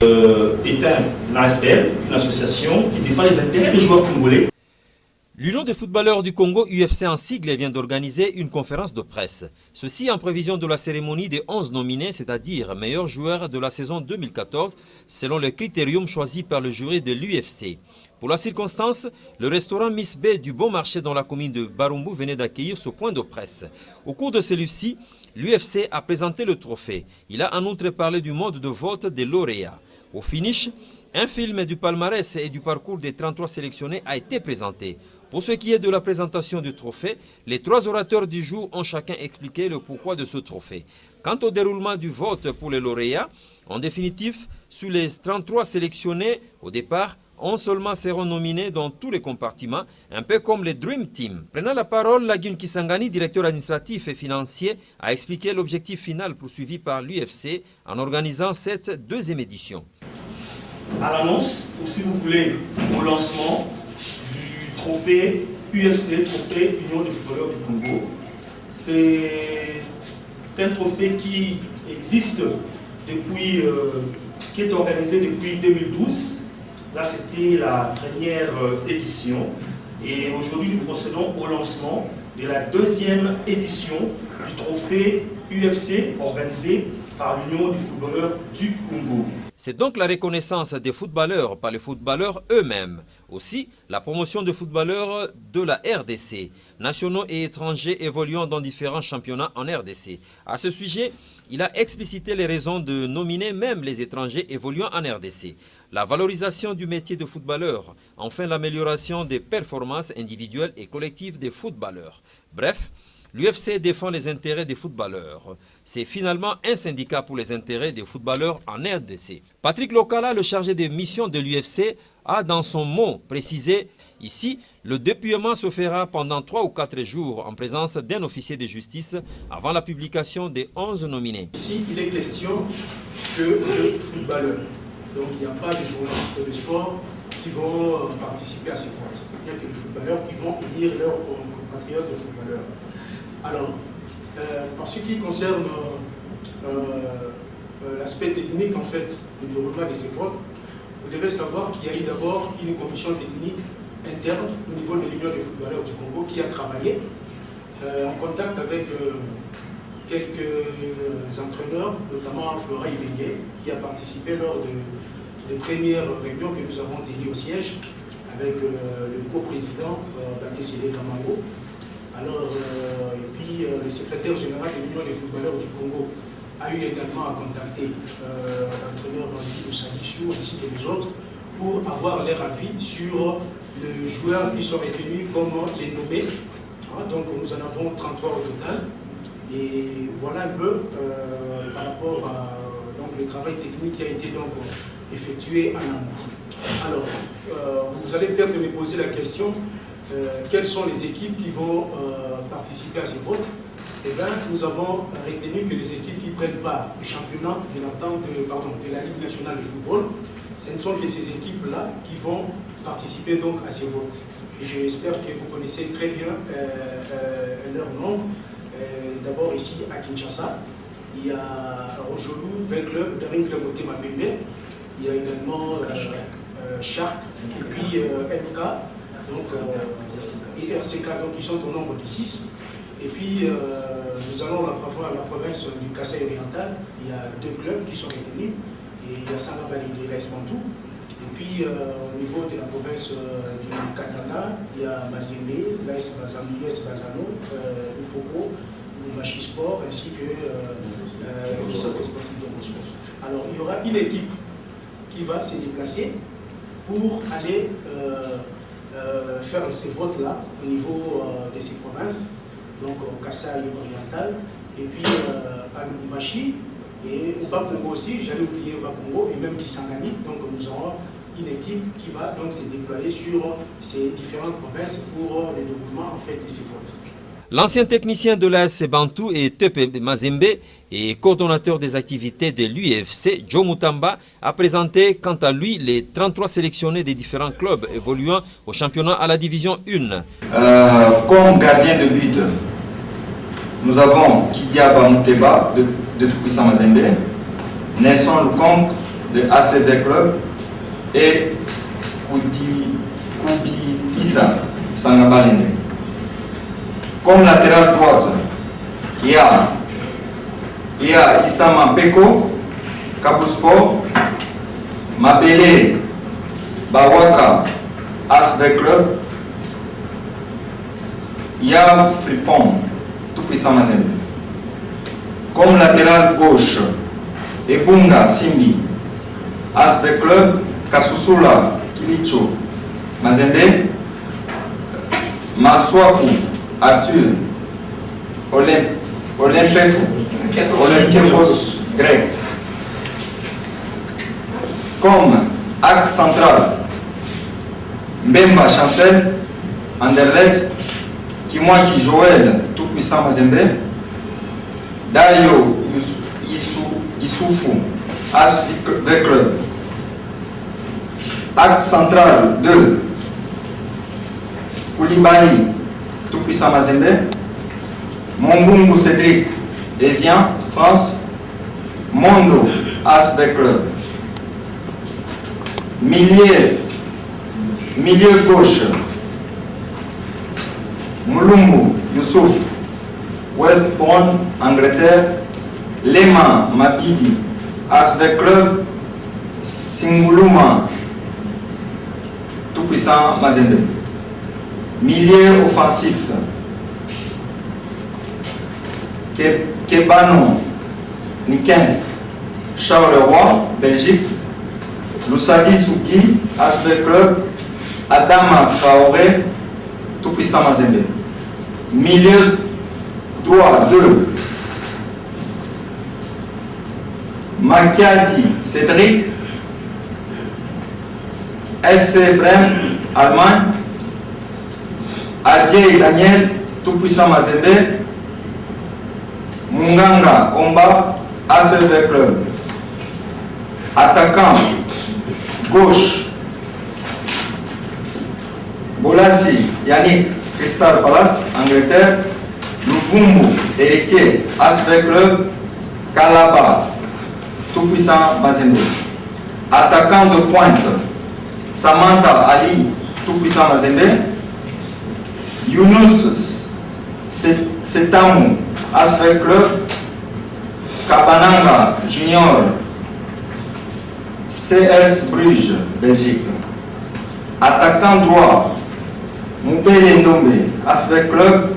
est un ASPL, une association qui défend les intérêts des joueurs congolais. L'Union des footballeurs du Congo, UFC en sigle, vient d'organiser une conférence de presse. Ceci en prévision de la cérémonie des 11 nominés, c'est-à-dire meilleurs joueurs de la saison 2014, selon le critérium choisi par le jury de l'UFC. Pour la circonstance, le restaurant Miss B du Bon Marché dans la commune de Barumbu venait d'accueillir ce point de presse. Au cours de celui-ci, l'UFC a présenté le trophée. Il a en outre parlé du mode de vote des lauréats. Au finish, un film du palmarès et du parcours des 33 sélectionnés a été présenté. Pour ce qui est de la présentation du trophée, les 3 orateurs du jour ont chacun expliqué le pourquoi de ce trophée. Quant au déroulement du vote pour les lauréats, en définitive, sur les 33 sélectionnés, au départ, 11 seulement seront nominés dans tous les compartiments, un peu comme les Dream Team. Prenant la parole, Lagun Kisangani, directeur administratif et financier, a expliqué l'objectif final poursuivi par l'UFC en organisant cette deuxième édition. À l'annonce, ou si vous voulez, au lancement du trophée UFC, trophée Union des footballeurs du Congo. C'est un trophée qui existe depuis, qui est organisé depuis 2012. Là, c'était la première édition. Et aujourd'hui, nous procédons au lancement de la deuxième édition du trophée UFC organisé par l'Union des footballeurs du Congo. C'est donc la reconnaissance des footballeurs par les footballeurs eux-mêmes. Aussi, la promotion des footballeurs de la RDC, nationaux et étrangers évoluant dans différents championnats en RDC. À ce sujet, il a explicité les raisons de nominer même les étrangers évoluant en RDC. La valorisation du métier de footballeur, enfin l'amélioration des performances individuelles et collectives des footballeurs. Bref, l'UFC défend les intérêts des footballeurs. C'est finalement un syndicat pour les intérêts des footballeurs en RDC. Patrick Lokala, le chargé des missions de l'UFC, a dans son mot précisé « Ici, le dépouillement se fera pendant 3 ou 4 jours en présence d'un officier de justice avant la publication des 11 nominés. » Ici, il est question que de footballeurs. Donc il n'y a pas de journalistes de sport qui vont participer à ces votes. Il n'y a que les footballeurs qui vont élire leurs compatriotes de footballeurs. Alors, en ce qui concerne l'aspect technique, en fait, du déroulement de ces votes, vous devez savoir qu'il y a eu d'abord une commission technique interne au niveau de l'Union des footballeurs du Congo qui a travaillé en contact avec quelques entraîneurs, notamment Flora Ibengue, qui a participé lors de premières réunions que nous avons dédiées au siège avec le co-président Batesile Kamango. Alors, et puis le secrétaire général de l'Union des footballeurs du Congo a eu également à contacter l'entraîneur Guy Sadissou ainsi que les autres pour avoir leur avis sur les joueurs qui sont retenus comme les nommés. Donc nous en avons 33 au total. Et voilà un peu par rapport à donc, le travail technique qui a été donc effectué en amont. Alors, vous allez peut-être me poser la question, quelles sont les équipes qui vont participer à ces votes? Eh bien, nous avons retenu que les équipes qui prennent part au championnat de la Ligue nationale de football, ce ne sont que ces équipes-là qui vont participer donc à ces votes. Et j'espère que vous connaissez très bien leur nom. D'abord ici à Kinshasa, il y a Rojolou, 20 clubs, Daring Club Motema Pembe, il y a également Shark, et puis FK, donc, et RCK, donc ils sont au nombre de 6. Et puis nous allons à la province du Kasaï oriental, il y a 2 clubs qui sont retenus, et il y a Sangabali et l'AS Mantou. Et puis au niveau de la province du Katana, il y a Mazembe, l'AS Bazano, Upoko, Machi Sport ainsi que le Centre sportif de Moscou. Alors il y aura une équipe qui va se déplacer pour aller faire ces votes-là au niveau de ces provinces, donc au Kasaï oriental, et puis à Lubumbashi, et au Bas-Congo aussi, j'allais oublier au Bas-Congo, et même Kisangani, donc nous aurons une équipe qui va donc se déployer sur ces différentes provinces pour le déroulement en fait de ces votes. L'ancien technicien de l'AS Bantou et Tepe Mazembe et coordonnateur des activités de l'UFC, Joe Mutamba, a présenté quant à lui les 33 sélectionnés des différents clubs évoluant au championnat à la division 1. Comme gardien de but, nous avons Kidiaba Muteba de Tout-Puissant Mazembe, Nelson Lukombe de ACV Club et Kubitisa Sangabalende. Comme latéral droite, il y a Isama Peko, Kabusport, Mabele Bawaka, ASV Club, il y a Fripon, tout puissant Mazembe. Comme latéral gauche, Ebunga Simbi, ASV Club, Kasusula Kilicho, Mazembe, Maswaku Arthur, Olympiakos Grèce. Comme axe central, Mbemba Chancel, Anderlecht, Kimwaki Joël, tout-puissant Mazembe, Dayo Issoufou, ASV Club. Axe central 2, Koulibaly, tout-puissant Mazembe, Mongungu Cédric, Evian, France, Mondo, ASV Club. Milieu gauche, Mulumbu Youssouf, West Bond, Angleterre, Lema Mabidi, ASV Club, Singuluma, tout-puissant Mazembe. Milieu offensif, Kebano, Nikens, Charleroi, Belgique, Loussadi Souki, ASV Club, Adama Traoré, tout-puissant Mazembe. Milieu droit 2, Makiati Cédric, SC Brem, Allemagne, Adjei Daniel, tout-puissant Mazembe, Munganga Omba, ASV Club. Attaquant gauche, Bolassi Yannick, Crystal Palace, Angleterre, Luvumbu Héritier, ASV Club, Kalaba, tout-puissant Mazembe. Attaquant de pointe, Samantha Ali, tout-puissant Mazembe, Younous Setamu, ASV Club, Kabananga Junior, CS Bruges, Belgique. Attaquant droit, Moubele Ndombe, ASV Club,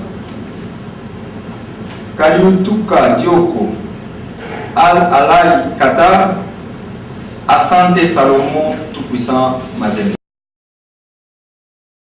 Kaliutuka Dioko, Al-Alai Qatar, Asante Salomon, tout-puissant Mazembe.